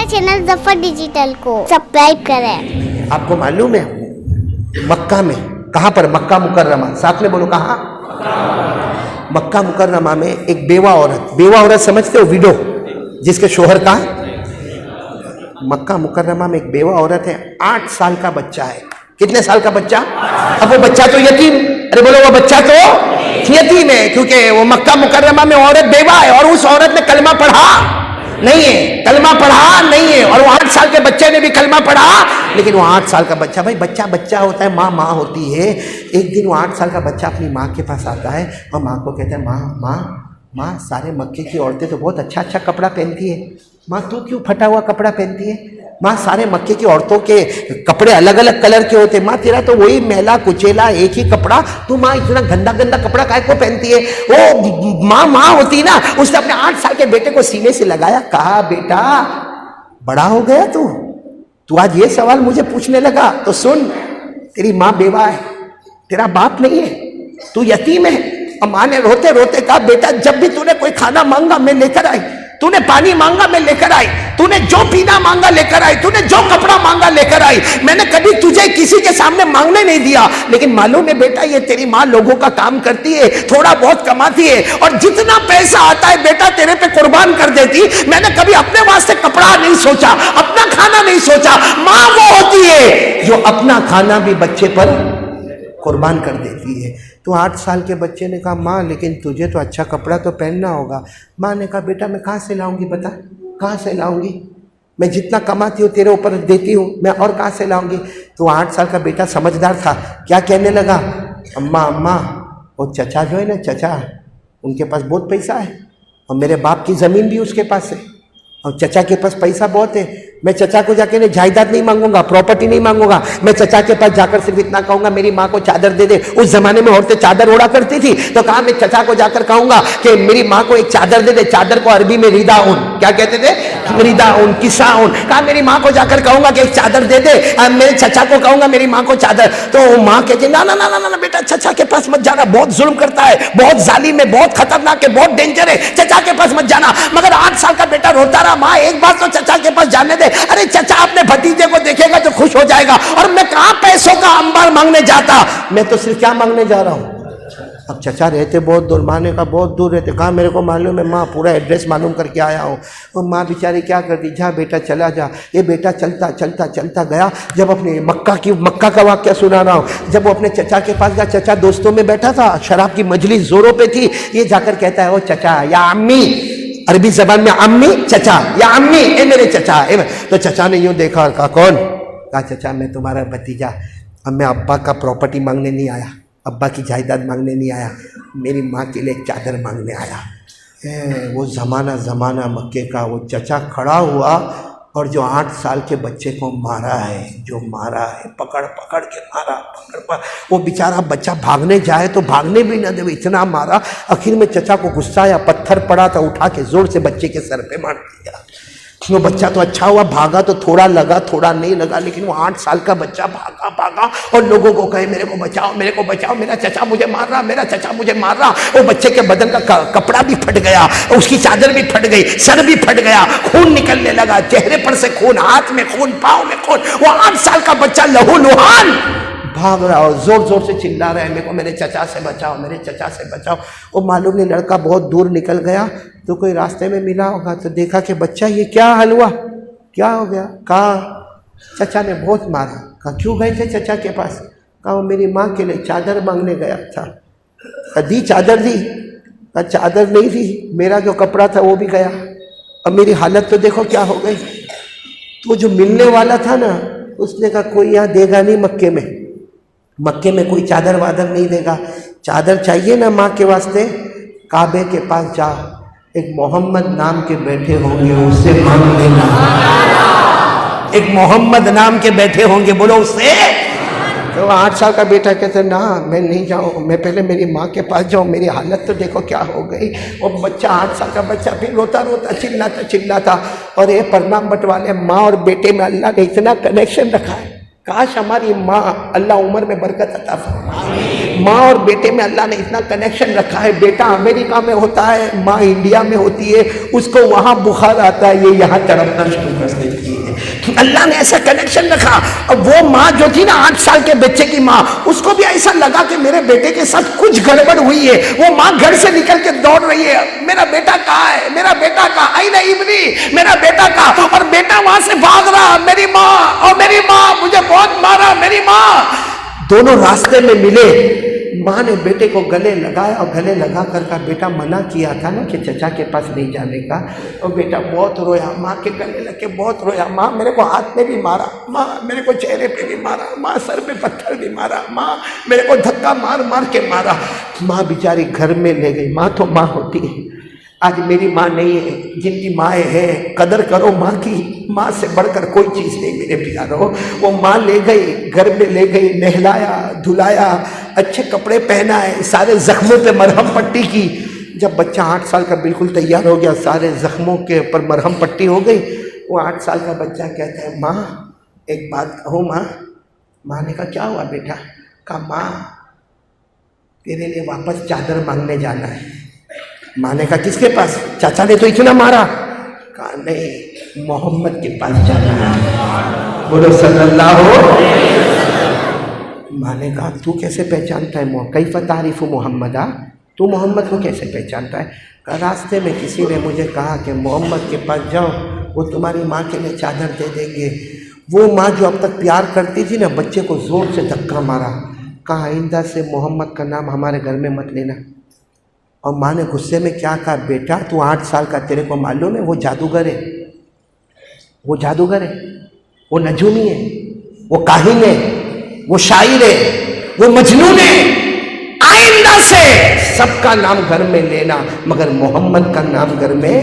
Channel Zafar digital को subscribe करें। आपको मालूम है मक्का में, कहाँ पर, मक्का मुकर्रमा, साथ में बोलो कहाँ, मक्का मुकर्रमा में एक बेवा औरत समझते हो, विडो, जिसके शोहर का, मक्का मुकर्रमा में एक बेवा औरत है, 8 साल का बच्चा है। कितने साल का बच्चा? अब वो बच्चा तो यतीम, अरे बोलो वो बच्चा तो यतीम है, क्योंकि वो मक्का मुकर्रमा में औरत बेवा है और उस औरत ने कलमा पढ़ा नहीं है, कलमा पढ़ा नहीं है, और वो 8 साल के बच्चे ने भी कलमा पढ़ा, लेकिन वो 8 साल का बच्चा, भाई बच्चा बच्चा होता है, माँ माँ होती है। एक दिन वो 8 साल का बच्चा अपनी माँ के पास आता है और माँ को कहता है, माँ सारे मक्के की औरतें तो बहुत अच्छा अच्छा कपड़ा पहनती है, माँ तू क्यों फटा हुआ कपड़ा पहनती है? माँ सारे मक्के की औरतों के कपड़े अलग अलग कलर के होते, माँ तेरा तो वही मैला कुचेला एक ही कपड़ा, तू माँ इतना गंदा गंदा कपड़ा काहे को पहनती है? वो माँ होती ना, उसने अपने 8 साल के बेटे को सीने से लगाया, कहा बेटा बड़ा हो गया तू आज ये सवाल मुझे पूछने लगा, तो सुन, तेरी माँ बेवा है, तेरा बाप नहीं है, तू यतीम है। और माँ ने रोते रोते कहा, बेटा जब भी तूने कोई खाना मांगा मैं लेकर आई, तूने पानी मांगा मैं लेकर आई, तूने जो पीना मांगा लेकर आई, तूने जो कपड़ा मांगा लेकर आई, मैंने कभी तुझे किसी के सामने मांगने नहीं दिया। लेकिन मालूम है बेटा, ये तेरी माँ लोगों का काम करती है, थोड़ा बहुत कमाती है, और जितना पैसा आता है बेटा तेरे पे कुर्बान कर देती। मैंने कभी अपने वास्ते कपड़ा नहीं सोचा, अपना खाना नहीं सोचा। माँ वो होती है जो अपना खाना भी बच्चे पर कुर्बान कर देती है। तो 8 साल के बच्चे ने कहा, माँ लेकिन तुझे तो अच्छा कपड़ा तो पहनना होगा। माँ ने कहा, बेटा मैं कहाँ से लाऊंगी, बता कहाँ से लाऊंगी, मैं जितना कमाती हूँ तेरे ऊपर देती हूँ, मैं और कहाँ से लाऊंगी? तो 8 साल का बेटा समझदार था, क्या कहने लगा, अम्मा वो चचा जो है ना, चचा उनके पास बहुत पैसा है, और मेरे बाप की ज़मीन भी उसके पास है, और चचा के पास पैसा बहुत है। मैं चचा को जाके ना जायदाद नहीं मांगूंगा, प्रॉपर्टी नहीं मांगूंगा, मैं चचा के पास जाकर सिर्फ इतना कहूंगा, मेरी माँ को चादर दे दे। उस जमाने में औरतें चादर ओढ़ा करती थी, तो कहा मैं चचा को जाकर कहूंगा कि मेरी माँ को एक चादर दे दे। चादर को अरबी में रिदा ऊन, क्या कहते थे, रिदा ऊन, किस्सा ऊन। कहा मेरी माँ को जाकर कहूंगा कि एक चादर दे दे, मेरे चचा को कहूंगा मेरी माँ को चादर। तो माँ कहती ना ना ना ना ना बेटा चचा के पास मत जाना, बहुत जुल्म करता है, बहुत जालिम है, बहुत खतरनाक है, बहुत डेंजर है, चचा के पास मत जाना। मगर 8 साल का बेटा रोता रहा, माँ एक बार तो चचा के पास जाने दे। अरे चचा अपने भतीजे को देखेगा तो खुश हो जाएगा, और मैं कहां पैसों का अंबार मांगने जाता, मैं तो सिर्फ क्या मांगने जा रहा हूं। अब चचा रहते बहुत दूर, माँ ने कहा बहुत दूर रहते, कहा मेरे को मालूम है माँ, पूरा एड्रेस मालूम करके आया हूँ। और माँ बेचारी क्या करती, जा बेटा चला जा। ये बेटा चलता चलता चलता गया, जब अपने मक्का का वाक्या सुना रहा हूँ, जब वो अपने चचा के पास गया, चचा दोस्तों में बैठा था, शराब की मजलिस जोरों पे थी, ये जाकर कहता है, ओ चचा या अम्मी, अरबी जबान में अम्मी चचा या अम्मी, ए मेरे चचा। तो चचा ने यूं देखा और कहा, कौन? कहा चचा मैं तुम्हारा भतीजा, अब मैं अब्बा का प्रॉपर्टी मांगने नहीं आया, अब्बा की जायदाद मांगने नहीं आया, मेरी माँ के लिए चादर मांगने आया। वो ज़माना मक्के का वो चचा खड़ा हुआ, और जो 8 साल के बच्चे को मारा है, जो मारा है, पकड़ के मारा, वो बेचारा बच्चा भागने जाए तो भागने भी न दे, इतना मारा। आखिर में चचा को गुस्सा आया, पत्थर पड़ा था, उठा के जोर से बच्चे के सर पे मार दिया। वो बच्चा तो अच्छा हुआ, भागा तो थोड़ा लगा, थोड़ा नहीं लगा, लेकिन वो 8 साल का बच्चा भागा और लोगों को कहे मेरे को बचाओ, मेरा चचा मुझे मार रहा, मेरा चचा मुझे मार रहा। वो बच्चे के बदन का कपड़ा भी फट गया, उसकी चादर भी फट गई, सर भी फट गया, खून निकलने लगा, चेहरे पर से खून, हाथ में खून, पाँव में खून। वो 8 साल का बच्चा लहूलुहान भाग रहा और जोर से चिल्ला रहा है, मेरे को मेरे चचा से बचाओ, मेरे चचा से बचाओ। वो मालूम नहीं लड़का बहुत दूर निकल गया, तो कोई रास्ते में मिला होगा, तो देखा कि बच्चा ये क्या हाल हुआ, क्या हो गया? कहा चचा ने बहुत मारा। कहा क्यों गए थे चचा के पास? कहा वो मेरी माँ के लिए चादर मांगने गया था। दी चादर दी? कहा चादर नहीं दी, मेरा जो कपड़ा था वो भी गया, अब मेरी हालत तो देखो क्या हो गई। तो जो मिलने वाला था ना, उसने कहा कोई यहाँ देगा नहीं, मक्के में कोई चादर वादर नहीं देगा। चादर चाहिए ना माँ के वास्ते, काबे के पास जा, एक मोहम्मद नाम के बैठे होंगे, उससे मांग लेना। एक मोहम्मद नाम के बैठे होंगे, बोलो उससे। तो 8 साल का बेटा कहते ना मैं नहीं जाऊँ, मैं पहले मेरी माँ के पास जाऊँ, मेरी हालत तो देखो क्या हो गई। और बच्चा 8 साल का बच्चा फिर रोता चिल्लाता। और ये परनाम बटवाले, माँ और बेटे में अल्लाह ने इतना कनेक्शन रखा है, کاش ہماری ماں اللہ عمر میں برکت عطا فرمائے. ماں اور بیٹے میں اللہ نے اتنا کنیکشن رکھا ہے. بیٹا امریکہ میں ہوتا ہے, ماں انڈیا میں ہوتی ہے, اس کو وہاں بخار آتا ہے, یہ یہاں تڑپنا شروع کر دیتی ہے. اللہ نے ایسا کنیکشن رکھا. اب وہ ماں جو تھی نا 8 سال کے بچے کی ماں, اس کو بھی ایسا لگا کہ میرے بیٹے کے ساتھ کچھ گڑبڑ ہوئی ہے. وہ ماں گھر سے نکل کے دوڑ رہی ہے, میرا بیٹا کہاں ہے, میرا بیٹا کہاں, این ابنی, میرا بیٹا کہاں. اور بیٹا وہاں سے بھاگ رہا, میری ماں, اور میری ماں مجھے بہت مارا, میری ماں. دونوں راستے میں ملے. ماں نے بیٹے کو گلے لگایا, اور گلے لگا کر کا بیٹا منع کیا تھا نا کہ چچا کے پاس نہیں جانے کا. اور بیٹا بہت رویا, ماں کے گلے لگ کے بہت رویا. ماں میرے کو ہاتھ میں بھی مارا, ماں میرے کو چہرے پہ بھی مارا, ماں سر پہ پتھر بھی مارا, ماں میرے کو دھکا مار مار کے مارا. ماں بیچاری گھر میں لے گئی. ماں تو ماں ہوتی ہے. آج میری ماں نہیں ہے, جن کی مائیں ہیں قدر کرو ماں کی. ماں سے بڑھ کر کوئی چیز نہیں میرے پیارو. وہ ماں لے گئی, گھر میں لے گئی, نہلایا دھلایا, اچھے کپڑے پہنائے, سارے زخموں پہ مرہم پٹی کی. جب بچہ 8 سال کا بالکل تیار ہو گیا, سارے زخموں کے اوپر مرہم پٹی ہو گئی, وہ 8 سال کا بچہ کہتا ہے ماں ایک بات کہوں ماں. ماں نے کہا کیا ہوا بیٹا؟ کہا ماں تیرے لیے واپس چادر مانگنے جانا ہے. ماں نے کہا کس کے پاس؟ چاچا نے تو اتنا مارا. کہا نہیں, محمد کے پاس جانا ہے. بولو صلی اللہ ہو. ماں نے کہا تو کیسے پہچانتا ہے, کیف تعریف محمد, تو محمد کو کیسے پہچانتا ہے؟ کہا راستے میں کسی نے مجھے کہا کہ محمد کے پاس جاؤ, وہ تمہاری ماں کے لیے چادر دے دیں گے. وہ ماں جو اب تک پیار کرتی تھی نا, بچے کو زور سے دھکا مارا. کہا آئندہ سے محمد کا نام ہمارے گھر میں مت لینا. اور ماں نے غصے میں کیا کہا, بیٹا تو 8 سال کا, تیرے کو معلوم ہے وہ جادوگر ہے, وہ جادوگر ہے, وہ نجومی ہے, وہ کاہن ہے, وہ شاعر ہے, وہ مجنون ہے. آئندہ سے سب کا نام گھر میں لینا, مگر محمد کا نام گھر میں.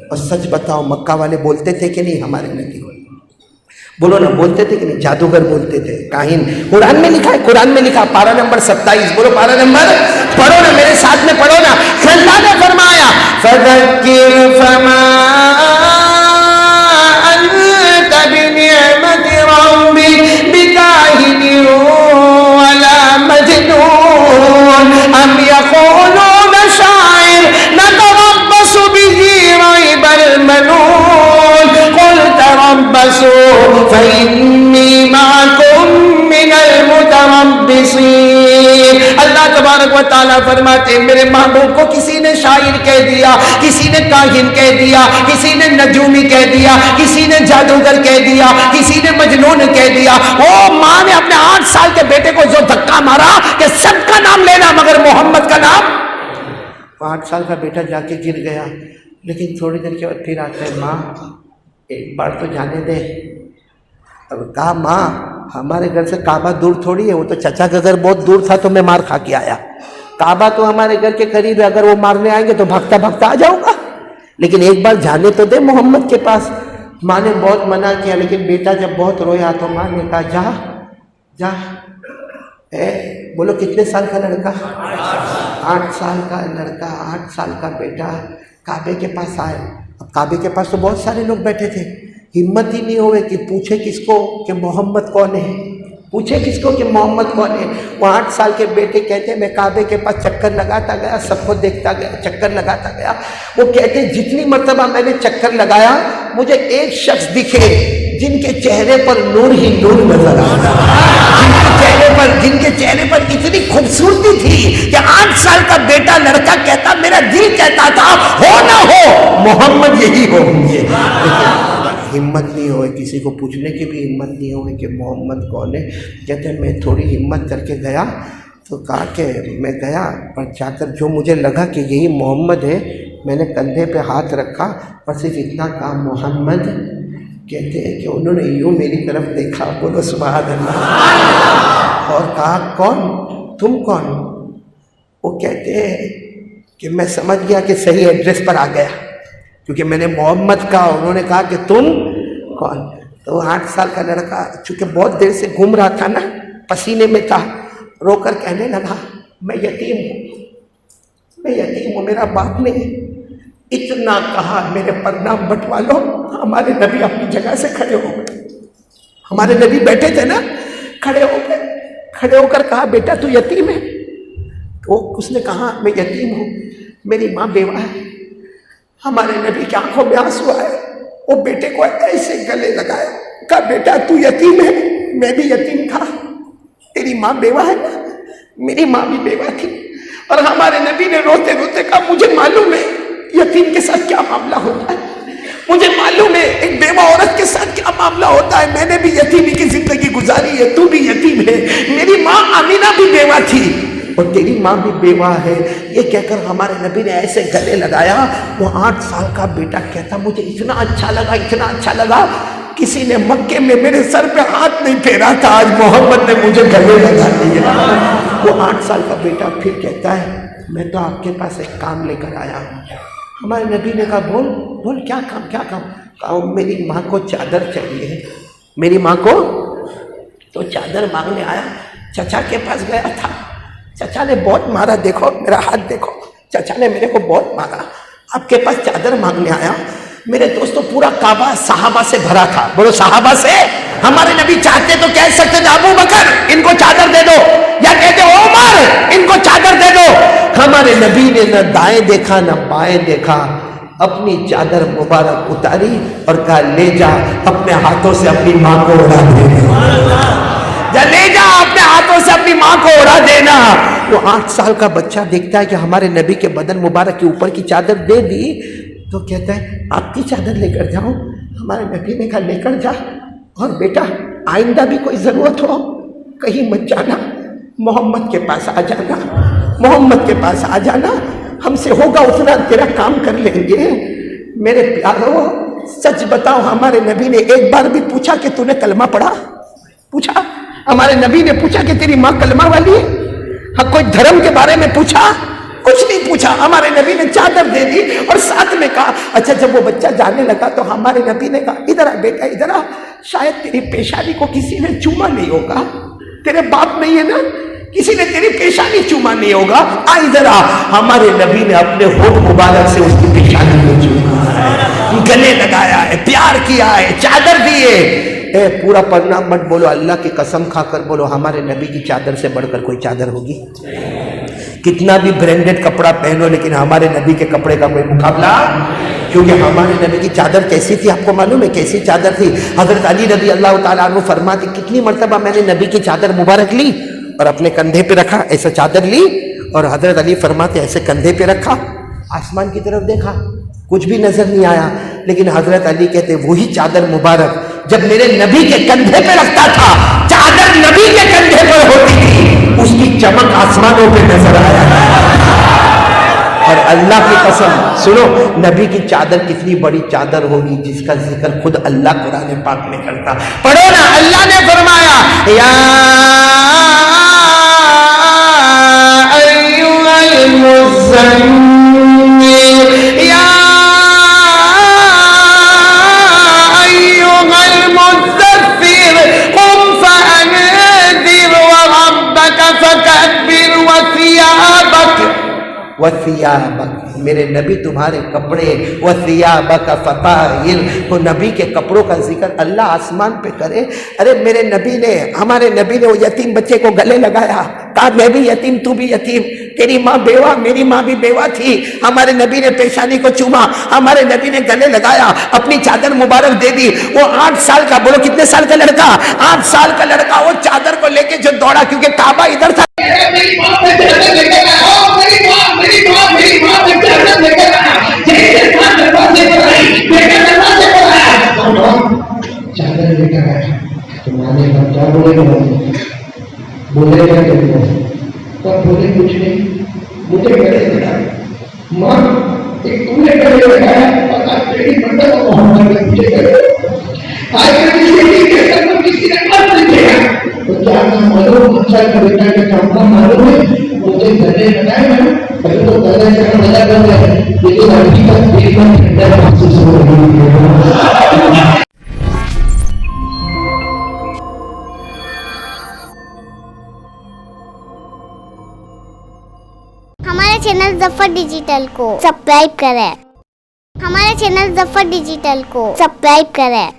اور سچ بتاؤ مکہ والے بولتے تھے کہ نہیں ہمارے نبی کو؟ بولو نا, بولتے تھے کہ نہیں؟ جادوگر بولتے تھے, کاہن. قرآن میں لکھا ہے, قرآن میں لکھا, پارہ نمبر 27. بولو پارہ نمبر, پڑھو نا میرے ساتھ میں پڑھو نا. اللہ نے فرمایا فذکر فما انت بنعمت ربک بکاہن ولا مجنون ام یقولون شاعر نتربص به ریب المنون قل تربصوا فإنی معکم من المتربصین. اللہ تبارک و تعالیٰ فرماتے ہیں میرے محبوب کو کسی نے شاعر کہہ دیا, کسی نے کاہن کہہ دیا, کسی نے نجومی کہہ دیا, کسی نے جادوگر کہہ دیا, کسی نے مجنون کہہ دیا. وہ ماں نے اپنے 8 سال کے بیٹے کو جو دھکا مارا کہ سب کا نام لینا مگر محمد کا نام. 8 سال کا بیٹا جا کے گر گیا, لیکن تھوڑی دیر کے بعد پھر آتا ہے, ماں ایک بار تو جانے دے. اب کہا ماں ہمارے گھر سے کعبہ دور تھوڑی ہے, وہ تو چچا کا گھر بہت دور تھا تو میں مار کھا کے آیا. کعبہ تو ہمارے گھر کے قریب ہے, اگر وہ مارنے آئیں گے تو بھاگتا بھاگتا آ جاؤں گا, لیکن ایک بار جانے تو دے محمد کے پاس. ماں نے بہت منع کیا, لیکن بیٹا جب بہت رویا تو ماں نے کہا جا جا. بولو کتنے سال کا لڑکا؟ 8 سال کا لڑکا, 8 سال کا بیٹا کعبے کے پاس آئے. اب کعبے کے پاس تو بہت سارے لوگ بیٹھے تھے, ہمت ہی نہیں ہوئے کہ پوچھے کس کو کہ محمد کون ہے, پوچھے کس کو کہ محمد کون ہے. وہ 8 سال کے بیٹے کہتے میں کعبے کے پاس چکر لگاتا گیا, سب کو دیکھتا گیا, چکر لگاتا گیا. وہ کہتے جتنی مرتبہ میں نے چکر لگایا مجھے ایک شخص دکھے جن کے چہرے پر نور ہی نور نظر آتا, جن کے چہرے پر اتنی خوبصورتی تھی کہ 8 سال کا بیٹا لڑکا کہتا میرا دل کہتا تھا ہو نہ ہو محمد یہی ہوں گے. ہمت نہیں ہوئے, کسی کو پوچھنے کی بھی ہمت نہیں ہوئی کہ محمد کون ہے. کہتے میں تھوڑی ہمت کر کے گیا تو کہا کہ میں گیا, پر جا کر جو مجھے لگا کہ یہی محمد ہے, میں نے کندھے پہ ہاتھ رکھا اور صرف اتنا کہا محمد. کہتے ہیں کہ انہوں نے یوں میری طرف دیکھا, بولو سبحان اللہ, اور کہا کون تم کون؟ وہ کہتے ہیں کہ میں سمجھ گیا کہ صحیح ایڈریس پر آ گیا, کیونکہ میں نے محمد کہا, انہوں نے کہا کہ تم کون. تو 8 سال کا لڑکا چونکہ بہت دیر سے گھوم رہا تھا نا, پسینے میں تھا, رو کر کہنے لگا میں یتیم ہوں, میں یتیم ہوں, میرا باپ نہیں. اتنا کہا میرے پر نام بٹوا لو, ہمارے نبی اپنی جگہ سے کھڑے ہو گئے. हमारे नबी बैठे थे ना, खड़े होकर कहा बेटा तू यतीम है। तो उसने कहा मैं यतीम हूँ, मेरी माँ बेवा है। हमारे नबी की आंखों में आंसू आए, वो बेटे को ऐसे गले लगाया, कहा बेटा तू यतीम है, मैं भी यतीम था, तेरी माँ बेवा है ना, मेरी माँ भी बेवा थी। और हमारे नबी ने रोते रोते कहा मुझे मालूम है यतीम के साथ क्या मामला होता है, मुझे मालूम है एक बेवा औरत के साथ क्या मामला होता है, मैंने भी यतीमी की जिंदगी गुजारी है, तू भी यतीम है, मेरी माँ आमीना भी बेवा थी और तेरी माँ भी बेवा है। ये कहकर हमारे नबी ने ऐसे गले लगाया। वो 8 साल का बेटा कहता मुझे इतना अच्छा लगा, इतना अच्छा लगा, किसी ने मक्के में मेरे सर पे हाथ नहीं फेरा था, आज मोहम्मद ने मुझे गले लगा दिया। वो 8 साल का बेटा फिर कहता है मैं तो आपके पास एक काम लेकर आया हूँ। हमारे नबी ने कहा बोल बोल क्या काम, क्या काम? कहा मेरी माँ को चादर चाहिए, मेरी माँ को। तो चादर मांगने आया, चचा के पास गया था, चचा ने बहुत मारा, देखो मेरा हाथ देखो, चचा ने मेरे को बहुत मारा, आपके पास चादर मांगने आया। मेरे दोस्तों पूरा काबा सहाबा से भरा था, बोलो सहाबा से। हमारे नबी चाहते तो कह सकते थे अबू बकर इनको चादर दे दो, या कहते उमर इनको चादर दे दो। हमारे नबी ने न दाएं देखा न बाएं देखा, अपनी चादर मुबारक उतारी और कहा ले जा अपने हाथों से अपनी माँ को उड़ा देना, जा ले जा अपने हाथों से अपनी माँ को उड़ा देना। वो 8 साल का बच्चा देखता है कि हमारे नबी के बदन मुबारक के ऊपर की चादर दे दी, तो कहता है आपकी चादर लेकर जाओ। हमारे नबी ने कहा लेकर जा, और बेटा आइंदा भी कोई ज़रूरत हो कहीं मत जाना, मोहम्मद के पास आ जाना, मोहम्मद के पास आ जाना, हमसे होगा उतना तेरा काम कर लेंगे। मेरे प्यारो सच बताओ, हमारे नबी ने एक बार भी पूछा कि तूने कलमा पढ़ा? पूछा? हमारे नबी ने पूछा कि तेरी माँ कलमा वाली है? हाँ, कोई धर्म के बारे में पूछा? कुछ नहीं पूछा। हमारे नबी ने चादर दे दी और साथ में कहा अच्छा जब वो बच्चा जाने लगा तो हमारे नबी ने कहा इधर आ बेटा, इधर आ, शायद तेरी पेशानी को किसी ने चूमा नहीं होगा, तेरे बाप नहीं है ना, किसी ने तेरी पेशानी चूमा नहीं होगा, आ इधर आ। हमारे नबी ने अपने होठ मुबारक से उसकी पेशानी को चूमा है, गले लगाया है, प्यार किया है, चादर दिए। पूरा पढ़ना मत बोलो, अल्लाह की कसम खाकर बोलो हमारे नबी की चादर से बढ़कर कोई चादर होगी? कितना भी ब्रांडेड कपड़ा पहनो लेकिन हमारे नबी के कपड़े का कोई मुकाबला, क्योंकि हमारे नबी की चादर कैसी थी आपको मालूम है? कैसी चादर थी? हजरत अली रज़ी अल्लाह ताला अन्हु फरमाते कितनी मर्तबा मैंने नबी की चादर मुबारक ली और अपने कंधे पे रखा, ऐसा चादर ली और हजरत अली फरमाते ऐसे कंधे पे रखा, आसमान की तरफ देखा, कुछ भी नजर नहीं आया, लेकिन हजरत अली कहते वही चादर मुबारक जब मेरे नबी के कंधे पे रखता था, चादर नबी के कंधे पर होती थी, उसकी चमक आसमानों पे नजर आया। और अल्लाह की कसम सुनो, नबी की चादर कितनी बड़ी चादर होगी जिसका जिक्र खुद अल्लाह कुरान पाक में करता। पढ़ो ना, अल्लाह ने फरमाया या अय्युहल मुज़म्मिल, या अय्युहल मुज़्ज़फ़िर क़ुम फ़अन्ज़िर व रब्बक फ़कब्बिर व सियाबक, मेरे नबी तुम्हारे कपड़े, व सियाबक फ़ताहिर, तो नबी के कपड़ों का जिक्र अल्लाह आसमान पे करे। अरे मेरे नबी ने, हमारे नबी ने वो यतीम बच्चे को गले लगाया, कहा मैं भी यतीम तू भी यतीम, तेरी माँ बेवा मेरी माँ भी बेवा थी। हमारे नबी ने पेशानी को चूमा, हमारे नबी ने गले लगाया, अपनी चादर मुबारक दे दी। वो 8 साल का, बोलो कितने साल का लड़का? 8 साल का लड़का वो चादर को लेके जो दौड़ा, क्योंकि काबा इधर था। चादर लेकर आया तो माँ ने कहा क्या बोलेगा तुमको? तब बोले कुछ नहीं, मुझे गले लगा। माँ एक तुमने गले लगाया और आज तेरी मंडल को मोहम्मद ने मुझे गले, आज किसी ने मत लिखेगा तो क्या मालूम अच्छा का बेटा के काम का मालूम है, मुझे गले लगाए ना, पहले तो गले से मजा कर रहे हैं, लेकिन अभी तक दिल में ठंडक महसूस हो रही है। हमारे चैनल ज़फ़र डिजिटल को सब्सक्राइब करें, हमारे चैनल ज़फ़र डिजिटल को सब्सक्राइब करें।